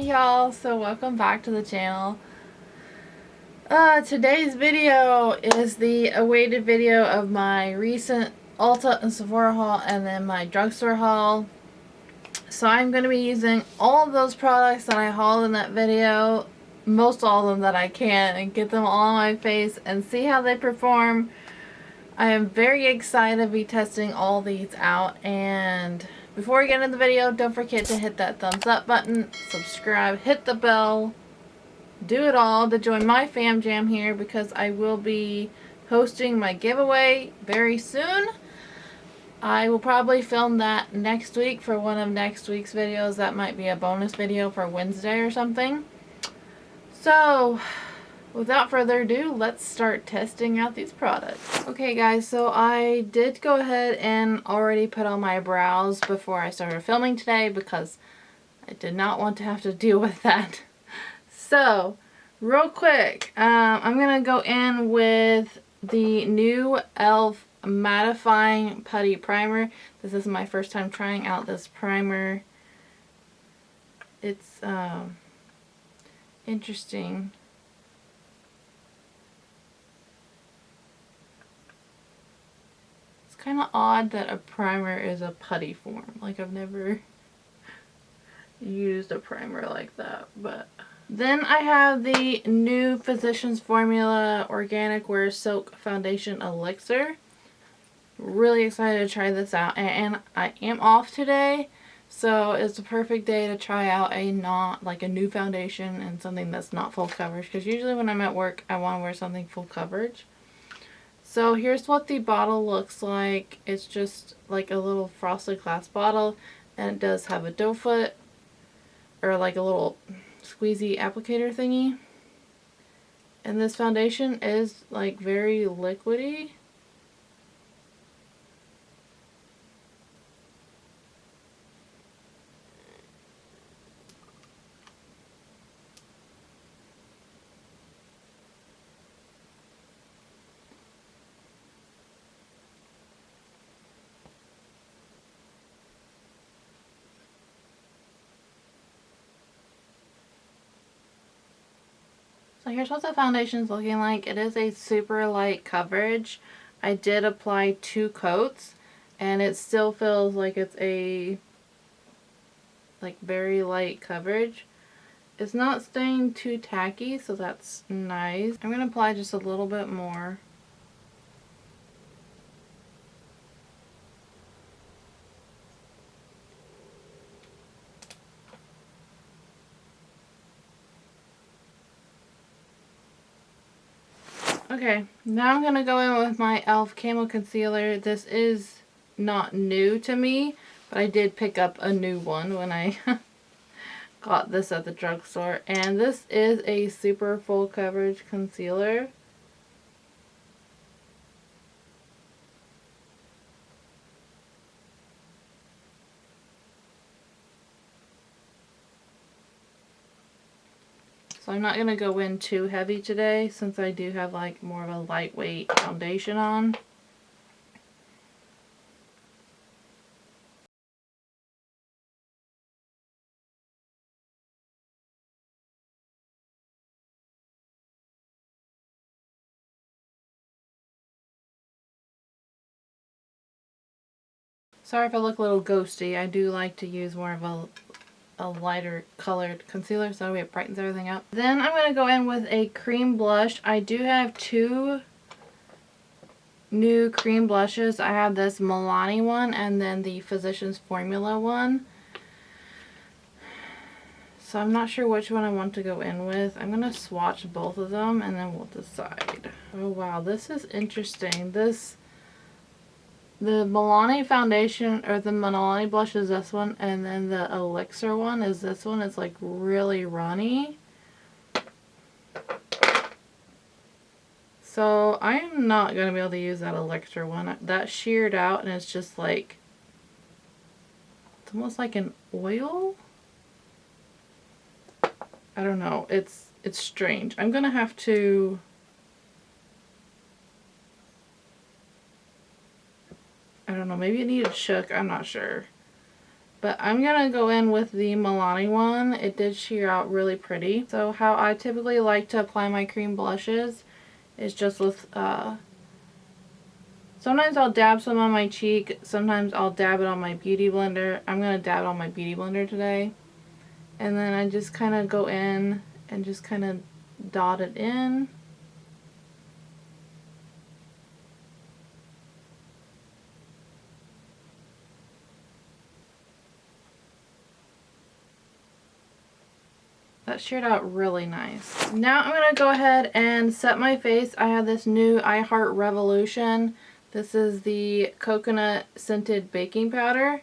y'all, so welcome back to the channel. Today's video is the awaited video of my recent Ulta and Sephora haul and then my drugstore haul. So I'm going to be using all of those products that I hauled in that video, most all of them that I can, and get them all on my face and see how they perform. I am very excited to be testing all these out, and before we get into the video, don't forget to hit that thumbs up button, subscribe, hit the bell, do it all to join my fam jam here, because I will be hosting my giveaway very soon. I will probably film that next week for one of next week's videos. That might be a bonus video for Wednesday or something. So without further ado, let's start testing out these products. Okay guys, so I did go ahead and already put on my brows before I started filming today because I did not want to have to deal with that. So, real quick, I'm going to go in with the new e.l.f. Mattifying Putty Primer. This is my first time trying out this primer. It's interesting. It's kind of odd that a primer is a putty form. Like, I've never used a primer like that, but... Then I have the new Physicians Formula Organic Wear Silk Foundation Elixir. Really excited to try this out, and I am off today, so it's a perfect day to try out a new foundation and something that's not full coverage, because usually when I'm at work I want to wear something full coverage. So here's what the bottle looks like. It's just like a little frosted glass bottle, and it does have a doe foot, or like a little squeezy applicator thingy. And this foundation is like very liquidy. So here's what the foundation's looking like. It is a super light coverage. I did apply 2 coats, and it still feels like it's a very light coverage. It's not staying too tacky, so that's nice. I'm going to apply just a little bit more. Okay, now I'm going to go in with my e.l.f. Camo Concealer. This is not new to me, but I did pick up a new one when I got this at the drugstore. And this is a super full coverage concealer. So I'm not going to go in too heavy today, since I do have like more of a lightweight foundation on. Sorry if I look a little ghosty. I do like to use more of a lighter colored concealer, so it brightens everything up. Then I'm going to go in with a cream blush. I do have 2 new cream blushes. I have this Milani one and then the Physicians Formula one. So I'm not sure which one I want to go in with. I'm going to swatch both of them and then we'll decide. Oh wow, this is interesting. The Milani foundation, or the Milani blush, is this one, and then the Elixir one is this one. It's like really runny. So I am not going to be able to use that Elixir one. That sheared out and it's just like, it's almost like an oil. I don't know. It's strange. I'm going to have to... I don't know, maybe it needed shook, I'm not sure. But I'm gonna go in with the Milani one. It did sheer out really pretty. So how I typically like to apply my cream blushes is just with, sometimes I'll dab some on my cheek, sometimes I'll dab it on my beauty blender. I'm gonna dab it on my beauty blender today. And then I just kind of go in and just kind of dot it in. That sheared out really nice. Now I'm going to go ahead and set my face. I have this new I Heart Revolution. This is the coconut scented baking powder.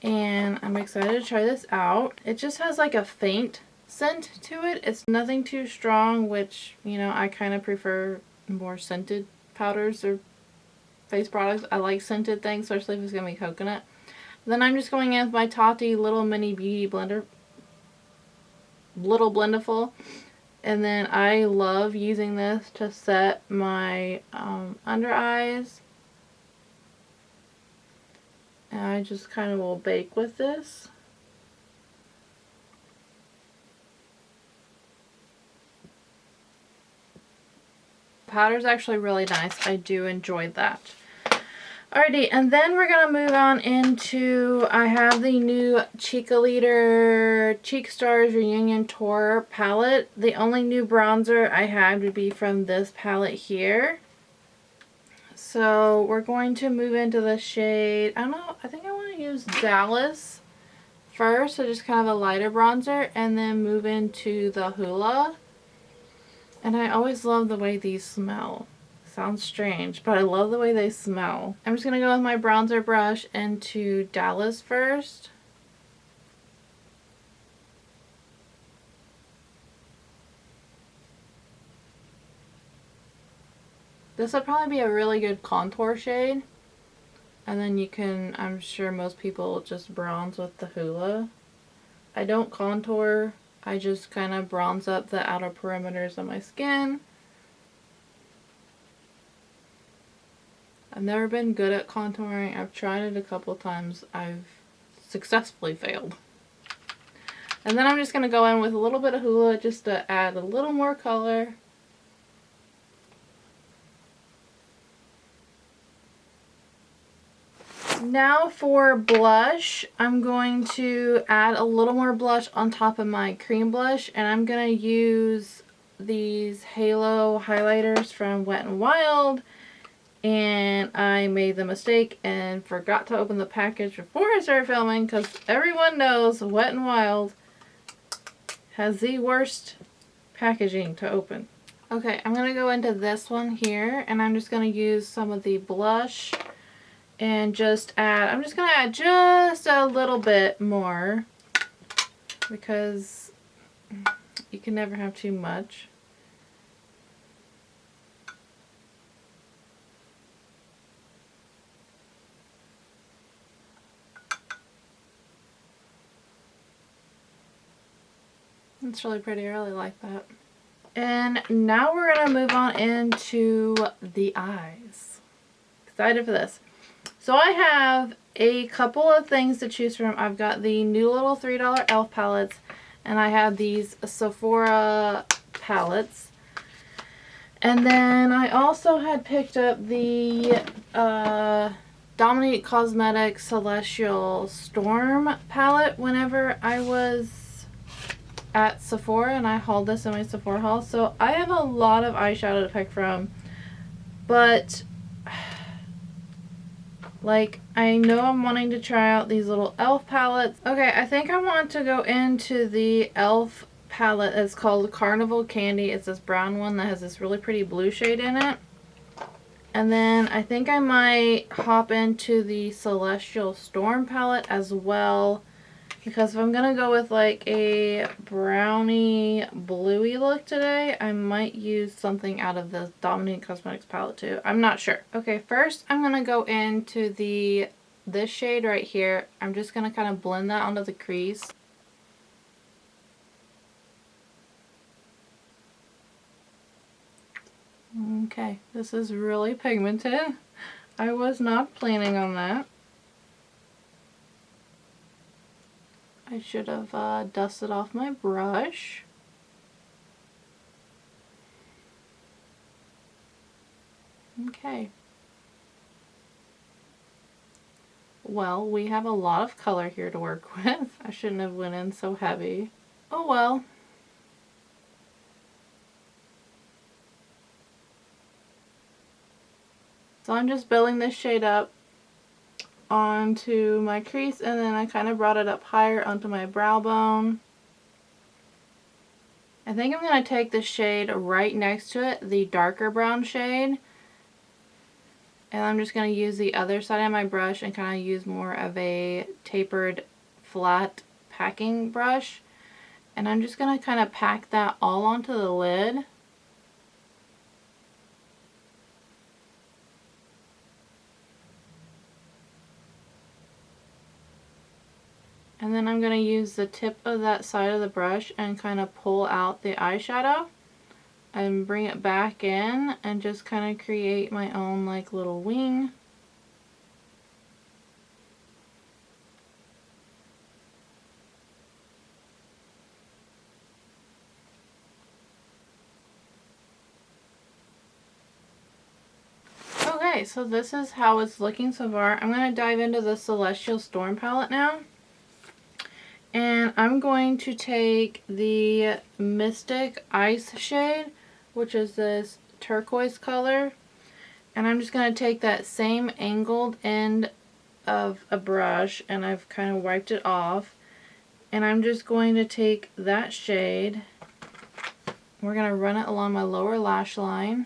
And I'm excited to try this out. It just has like a faint scent to it. It's nothing too strong, which, you know, I kind of prefer more scented powders or face products. I like scented things, especially if it's going to be coconut. Then I'm just going in with my Tati Little Mini Beauty Blender. Little blendiful, and then I love using this to set my under eyes, and I just kind of will bake with this. Powder's actually really nice. I do enjoy that. Alrighty, and then we're going to move on into, I have the new Cheek-a-Leader Cheek Stars Reunion Tour palette. The only new bronzer I had would be from this palette here. So we're going to move into the shade, I don't know, I think I want to use Dallas first, so just kind of a lighter bronzer, and then move into the Hoola. And I always love the way these smell. Sounds strange, but I love the way they smell. I'm just going to go with my bronzer brush into Dallas first. This would probably be a really good contour shade. And then you can, I'm sure most people just bronze with the Hoola. I don't contour. I just kind of bronze up the outer perimeters of my skin. I've never been good at contouring. I've tried it a couple times. I've successfully failed. And then I'm just going to go in with a little bit of Hoola just to add a little more color. Now for blush, I'm going to add a little more blush on top of my cream blush, and I'm going to use these Halo highlighters from Wet n Wild. And I made the mistake and forgot to open the package before I started filming, because everyone knows Wet n Wild has the worst packaging to open. Okay, I'm going to go into this one here, and I'm just going to use some of the blush and just add, I'm just going to add just a little bit more, because you can never have too much. It's really pretty. I really like that. And now we're going to move on into the eyes. Excited for this. So I have a couple of things to choose from. I've got the new little $3 e.l.f. palettes, and I have these Sephora palettes. And then I also had picked up the Dominique Cosmetics Celestial Storm palette whenever I was at Sephora, and I hauled this in my Sephora haul. So I have a lot of eyeshadow to pick from, but like, I know I'm wanting to try out these little e.l.f. palettes. Okay, I think I want to go into the e.l.f. palette. It's called Carnival Candy. It's this brown one that has this really pretty blue shade in it. And then I think I might hop into the Celestial Storm palette as well, because if I'm going to go with like a brownie bluey look today, I might use something out of the Dominique Cosmetics palette too. I'm not sure. Okay, first I'm going to go into this shade right here. I'm just going to kind of blend that onto the crease. Okay, this is really pigmented. I was not planning on that. I should have dusted off my brush. Okay. Well, we have a lot of color here to work with. I shouldn't have went in so heavy. Oh well. So I'm just building this shade up onto my crease, and then I kind of brought it up higher onto my brow bone. I think I'm going to take the shade right next to it, the darker brown shade, and I'm just going to use the other side of my brush and kind of use more of a tapered flat packing brush, and I'm just going to kind of pack that all onto the lid. And then I'm going to use the tip of that side of the brush and kind of pull out the eyeshadow and bring it back in and just kind of create my own like little wing. Okay, so this is how it's looking so far. I'm going to dive into the Celestial Storm palette now. And I'm going to take the Mystic Ice shade, which is this turquoise color, and I'm just going to take that same angled end of a brush, and I've kind of wiped it off, and I'm just going to take that shade. We're going to run it along my lower lash line.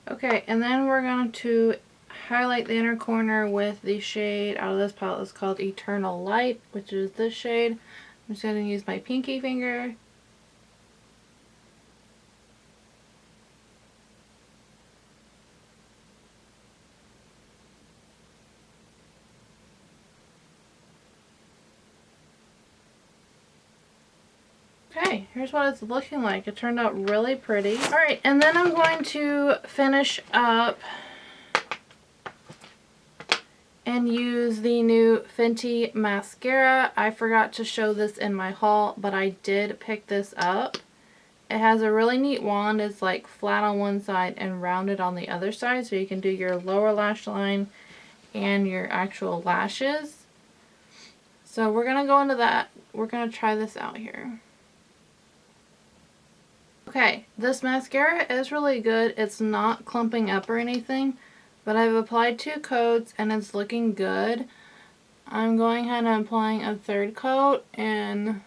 Okay, and then we're going to highlight the inner corner with the shade out of this palette that's called Eternal Light, which is this shade. I'm just going to use my pinky finger. Okay, here's what it's looking like. It turned out really pretty. Alright, and then I'm going to finish up and use the new Fenty mascara. I forgot to show this in my haul, but I did pick this up. It has a really neat wand. It's like flat on one side and rounded on the other side, so you can do your lower lash line and your actual lashes. So we're going to go into that. We're going to try this out here. Okay, this mascara is really good. It's not clumping up or anything, but I've applied 2 coats and it's looking good. I'm going ahead and applying a 3rd coat, and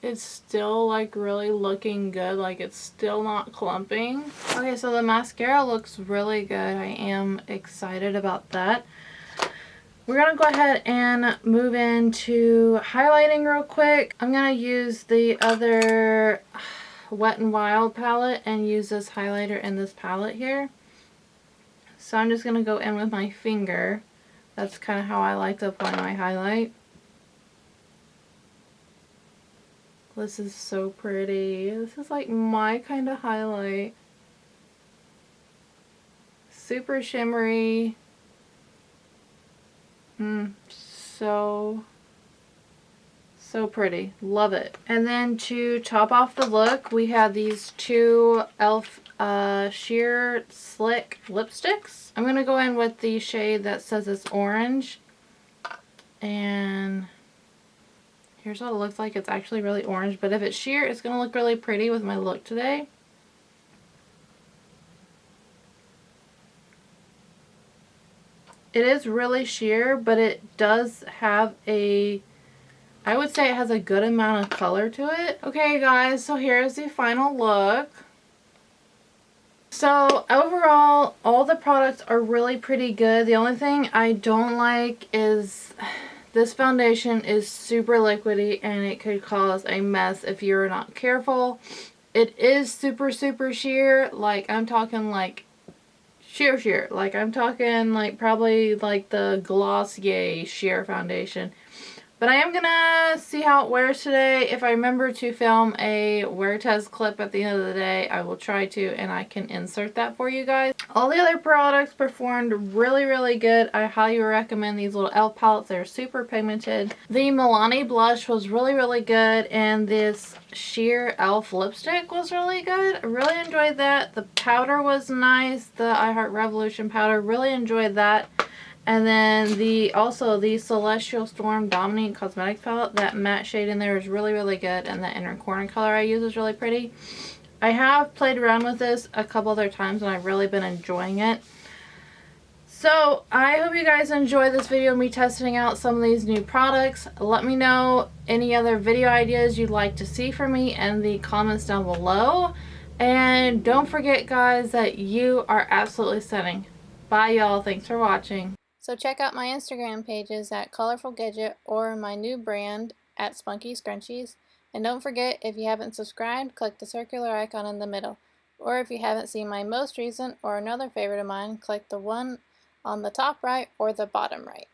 it's still like really looking good. Like, it's still not clumping. Okay, so the mascara looks really good. I am excited about that. We're going to go ahead and move into highlighting real quick. I'm going to use the other Wet n Wild palette and use this highlighter in this palette here. So I'm just going to go in with my finger. That's kind of how I like to apply my highlight. This is so pretty. This is like my kind of highlight. Super shimmery. So pretty. Love it. And then to top off the look, we have these 2 e.l.f. Sheer Slick lipsticks. I'm going to go in with the shade that says it's orange. And here's what it looks like. It's actually really orange, but if it's sheer, it's going to look really pretty with my look today. It is really sheer, but it does have I would say it has a good amount of color to it. Okay guys, so here's the final look. So overall, all the products are really pretty good. The only thing I don't like is this foundation is super liquidy and it could cause a mess if you're not careful. It is super sheer. Like, I'm talking like sheer. Like, I'm talking like probably like the Glossier sheer foundation. But I am gonna see how it wears today. If I remember to film a wear test clip at the end of the day, I will try to, and I can insert that for you guys. All the other products performed really good. I highly recommend these little e.l.f. palettes. They're super pigmented. The Milani blush was really good, and this sheer e.l.f. lipstick was really good. I really enjoyed that. The powder was nice. The I Heart Revolution powder, really enjoyed that. And then also the Celestial Storm Dominating Cosmetics palette, that matte shade in there is really good, and the inner corner color I use is really pretty. I have played around with this a couple other times and I've really been enjoying it. So I hope you guys enjoy this video of me testing out some of these new products. Let me know any other video ideas you'd like to see from me in the comments down below. And don't forget, guys, that you are absolutely stunning. Bye, y'all. Thanks for watching. So check out my Instagram pages at Colorful Gadget or my new brand at Spunky Scrunchies. And don't forget, if you haven't subscribed, click the circular icon in the middle. Or if you haven't seen my most recent or another favorite of mine, click the one on the top right or the bottom right.